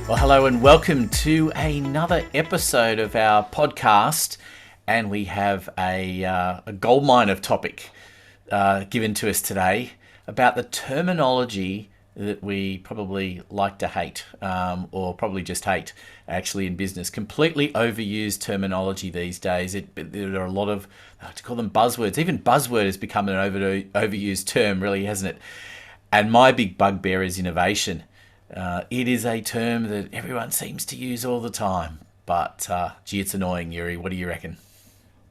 Well, hello and welcome to another episode of our podcast. And we have a goldmine of topic given to us today about the terminology that we probably like to hate, or probably just hate, actually, in business. Completely overused terminology these days. There are a lot of, to call them buzzwords. Even buzzword has become an overused term, really, hasn't it? And my big bugbear is innovation. It is a term that everyone seems to use all the time, but gee, it's annoying, Yuri. What do you reckon?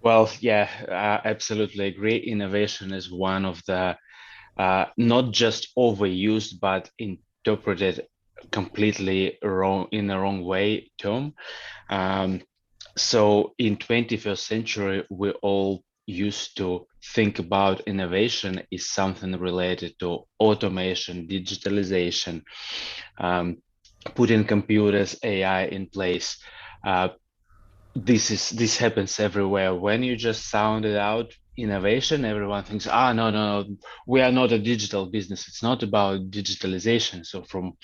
Well, yeah, I absolutely agree. Innovation is one of the not just overused, but interpreted completely wrong in the wrong way term. Um, so in 21st century, we all used to think about innovation is something related to automation, digitalization, um, putting computers, AI in place. Uh, this happens everywhere. When you just sound it out, innovation, everyone thinks, no, we are not a digital business. It's not about digitalization. So from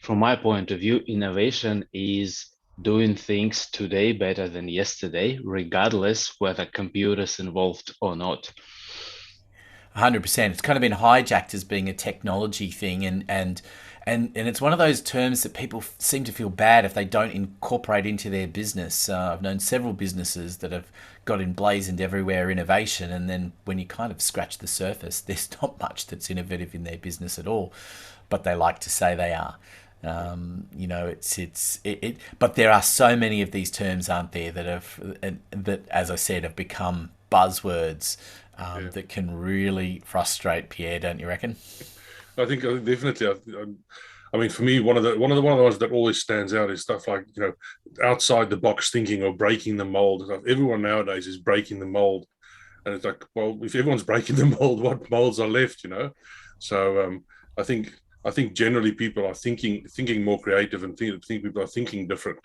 my point of view, innovation is doing things today better than yesterday, regardless whether computers involved or not. 100%. It's kind of been hijacked as being a technology thing, and it's one of those terms that people seem to feel bad if they don't incorporate into their business. I've known several businesses that have got emblazoned everywhere innovation, and then when you kind of scratch the surface, there's not much that's innovative in their business at all, but they like to say they are. But there are so many of these terms, aren't there, that, as I said, have become buzzwords Yeah, that can really frustrate Pierre, don't you reckon? I think definitely. I mean, for me, one of the ones that always stands out is stuff like outside the box thinking or breaking the mold. Everyone nowadays is breaking the mold, and it's like, well, if everyone's breaking the mold, what molds are left? So I think I think generally people are thinking more creative and think people are thinking different.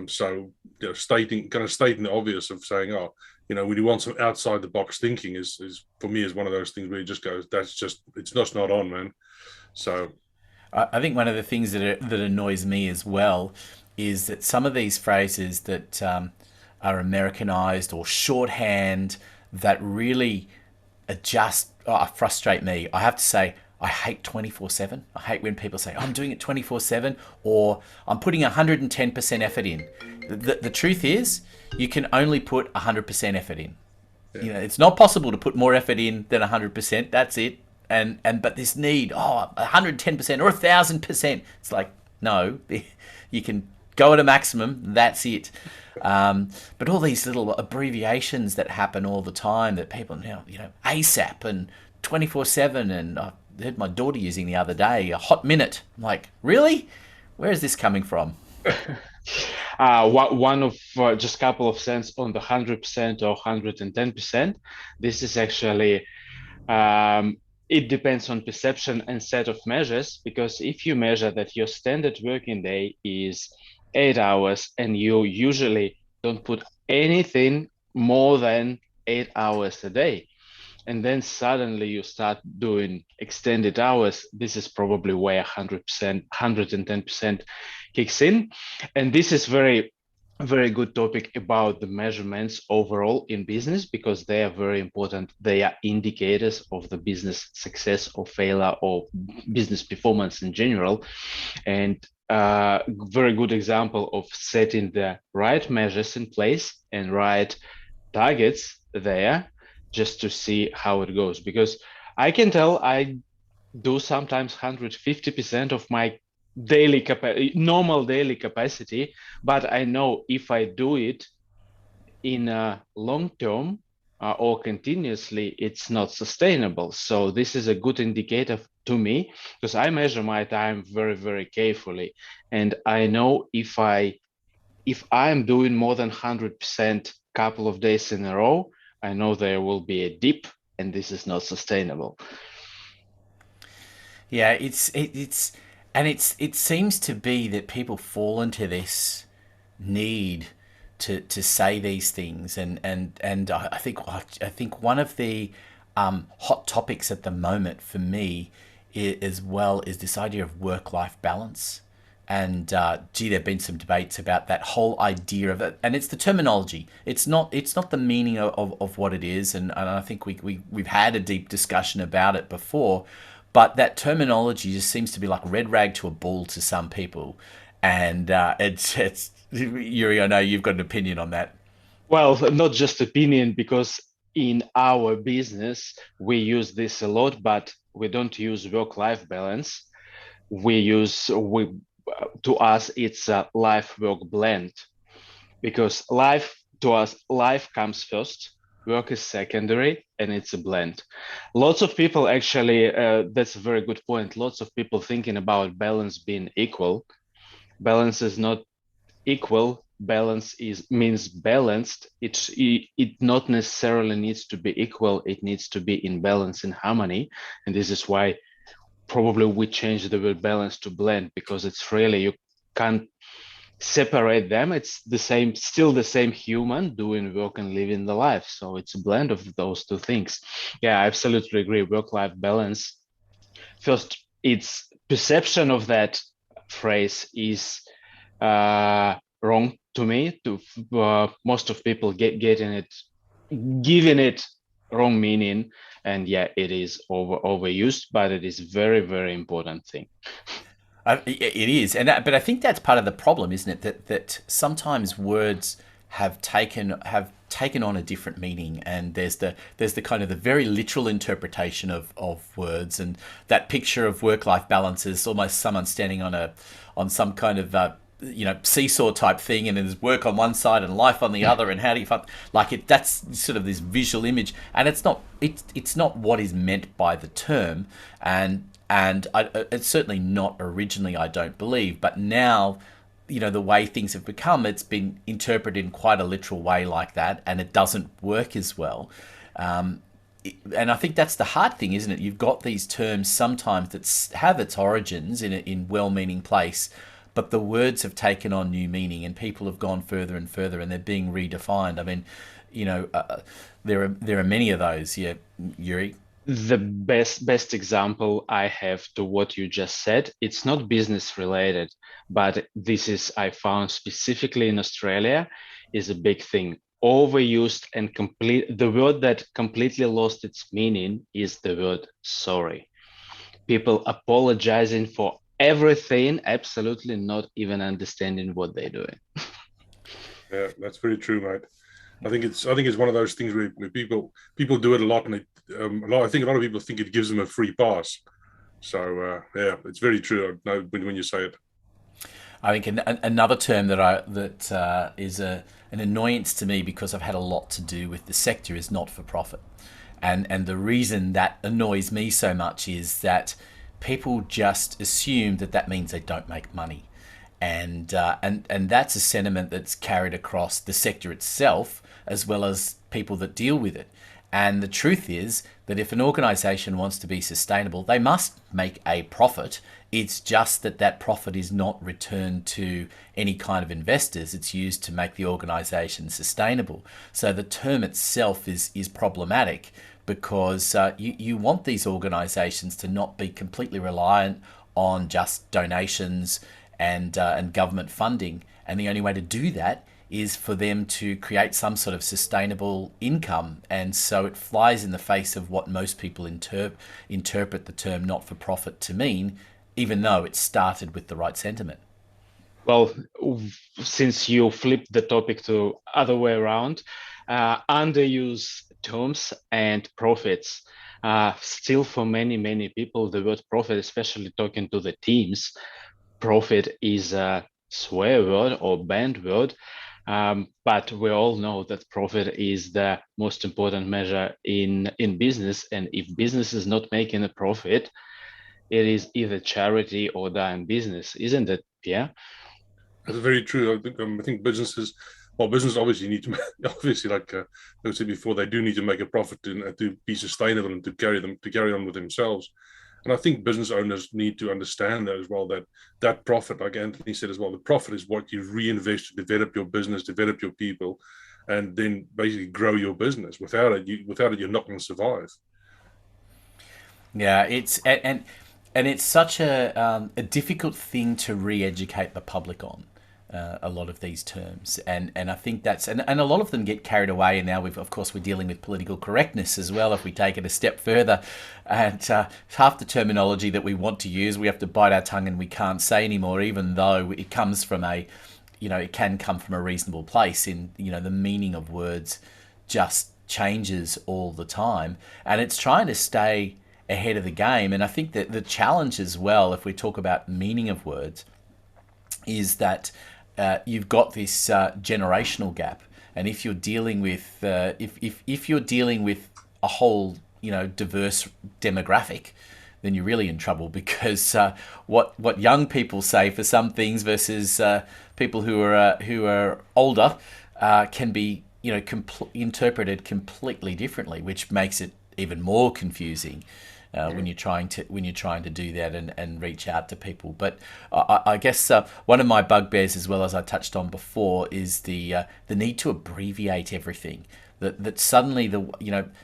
So stating the obvious of saying, oh, when you want some outside the box thinking is for me is one of those things where you just go, that's just it's just not on, man. So I think one of the things that annoys me as well is that some of these phrases that are Americanized or shorthand that really just frustrate me. I have to say, I hate 24/7. I hate when people say, oh, I'm doing it 24/7 or I'm putting 110% effort in. The truth is, you can only put 100% effort in. yeah, It's not possible to put more effort in than 100%. That's it. But this need, 110% or 1,000%. It's like, no, you can go at a maximum. That's it. But all these little abbreviations that happen all the time that people now, ASAP and 24/7, and I heard my daughter using the other day a hot minute. I'm like, really? Where is this coming from? One of just couple of cents on the 100% or 110%. This is actually it depends on perception and set of measures, because if you measure that your standard working day is 8 hours and you usually don't put anything more than 8 hours a day, and then suddenly you start doing extended hours, this is probably where 100%, 110% kicks in. And this is very good topic about the measurements overall in business, because they are very important. They are indicators of the business success or failure or business performance in general. And very good example of setting the right measures in place and right targets there, just to see how it goes. Because I can tell I do sometimes 150% of my normal daily capacity, but I know if I do it in a long term or continuously, it's not sustainable. So this is a good indicator to me, because I measure my time very carefully, and I know if I'm doing more than 100% couple of days in a row, I know there will be a dip, and this is not sustainable. Yeah, it seems to be that people fall into this need to say these things, and I think one of the hot topics at the moment for me as well is this idea of work life balance. And gee, there've been some debates about that whole idea of it, and it's the terminology. It's not the meaning of what it is, and I think we've had a deep discussion about it before, but that terminology just seems to be like red rag to a bull to some people, and it's Yuri, I know you've got an opinion on that. Well, not just opinion, because in our business, we use this a lot, but we don't use work-life balance. To us, it's a life-work blend, because life comes first, work is secondary, and it's a blend. Lots of people actually, that's a very good point. Lots of people thinking about balance being equal. Balance is not equal. Balance means balanced. It not necessarily needs to be equal. It needs to be in balance, in harmony, and this is why probably we change the word balance to blend, because it's really, you can't separate them. It's the same, still the same human doing work and living the life. So it's a blend of those two things. Yeah, I absolutely agree. Work-life balance. First, its perception of that phrase is wrong to me. Most of people giving it wrong meaning, and yeah, it is overused, but it is very, very important thing. It is, but I think that's part of the problem, isn't it? That sometimes words have taken on a different meaning, and there's the kind of the very literal interpretation of words, and that picture of work-life balance is almost someone standing on some kind of seesaw type thing, and there's work on one side and life on the other, and how do you like it? That's sort of this visual image, and it's not what is meant by the term, and it's certainly not originally, I don't believe, but now, the way things have become, it's been interpreted in quite a literal way like that, and it doesn't work as well. And I think that's the hard thing, isn't it? You've got these terms sometimes that have its origins in well-meaning place, but the words have taken on new meaning, and people have gone further and further, and they're being redefined. I mean, there are many of those. Yeah, Yuri. The best example I have to what you just said, it's not business related, but this is, I found specifically in Australia, is a big thing. Overused and the word that completely lost its meaning is the word sorry. People apologizing for everything, absolutely not even understanding what they're doing. Yeah, that's very true, mate. I think it's one of those things where people do it a lot, and I think a lot of people think it gives them a free pass. So yeah, it's very true. I know when you say it. I think another term that is an annoyance to me, because I've had a lot to do with the sector, is not for profit, and the reason that annoys me so much is that people just assume that means they don't make money, and that's a sentiment that's carried across the sector itself, as well as people that deal with it. And the truth is that if an organization wants to be sustainable, they must make a profit. It's just that profit is not returned to any kind of investors. It's used to make the organization sustainable. So the term itself is problematic, because you want these organizations to not be completely reliant on just donations and government funding. And the only way to do that is for them to create some sort of sustainable income. And so it flies in the face of what most people interpret the term not-for-profit to mean, even though it started with the right sentiment. Well, since you flipped the topic to other way around, underused terms and profits. Still, for many people, the word profit, especially talking to the teams, profit is a swear word or banned word. But we all know that profit is the most important measure in business. And if business is not making a profit, it is either charity or dying business, isn't it, Pierre? That's very true. I think businesses obviously need to, obviously, like I said before, they do need to make a profit to be sustainable and to carry on with themselves. And I think business owners need to understand that as well, that profit, like Anthony said as well, the profit is what you reinvest to develop your business, develop your people, and then basically grow your business. Without it, you're not going to survive. Yeah, it's and and it's such a difficult thing to re-educate the public on. A lot of these terms, and I think that's and a lot of them get carried away, and now we're dealing with political correctness as well if we take it a step further, and half the terminology that we want to use we have to bite our tongue and we can't say anymore, even though it comes from it can come from a reasonable place. In the meaning of words just changes all the time, and it's trying to stay ahead of the game. And I think that the challenge as well, if we talk about meaning of words, is that you've got this generational gap, and if you're dealing with if you're dealing with a whole diverse demographic, then you're really in trouble, because what young people say for some things versus people who are older can be interpreted completely differently, which makes it even more confusing. When you're trying to do that and reach out to people. But I guess one of my bugbears, as well as I touched on before, is the need to abbreviate everything. That suddenly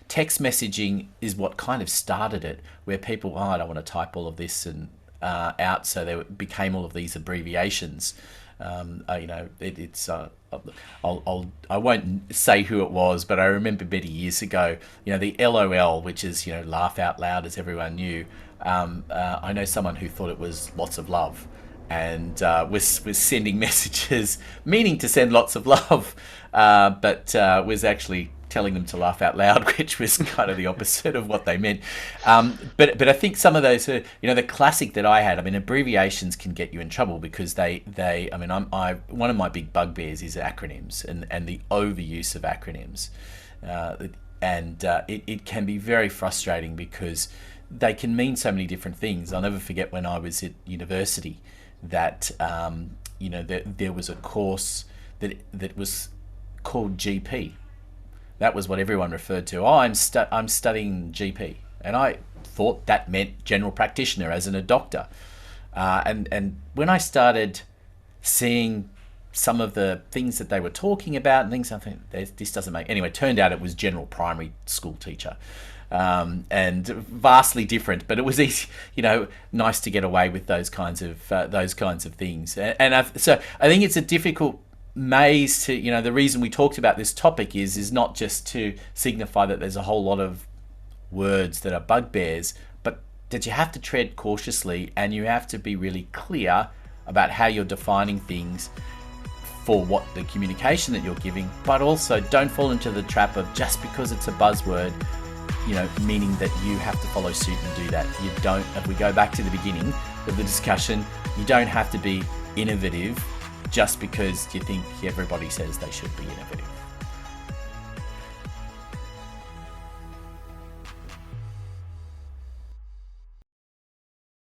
text messaging is what kind of started it, where people, I don't want to type all of this and out, so there became all of these abbreviations. I won't say who it was, but I remember many years ago, the LOL, which is, laugh out loud, as everyone knew. I know someone who thought it was lots of love, and was sending messages meaning to send lots of love, but was actually telling them to laugh out loud, which was kind of the opposite of what they meant. But I think some of those, the classic that I had, abbreviations can get you in trouble, because one of my big bugbears is acronyms and the overuse of acronyms. It can be very frustrating, because they can mean so many different things. I'll never forget when I was at university that, there was a course that was called GP. That was what everyone referred to. I'm studying GP, and I thought that meant general practitioner, as in a doctor. And when I started seeing some of the things that they were talking about and things, I think this doesn't make anyway. Turned out it was general primary school teacher, and vastly different. But it was easy, nice to get away with those kinds of things. So I think it's a difficult maze to, the reason we talked about this topic is not just to signify that there's a whole lot of words that are bugbears, but that you have to tread cautiously, and you have to be really clear about how you're defining things for what the communication that you're giving, but also don't fall into the trap of, just because it's a buzzword, meaning that you have to follow suit and do that. You don't. If we go back to the beginning of the discussion, you don't have to be innovative just because you think everybody says they should be innovative.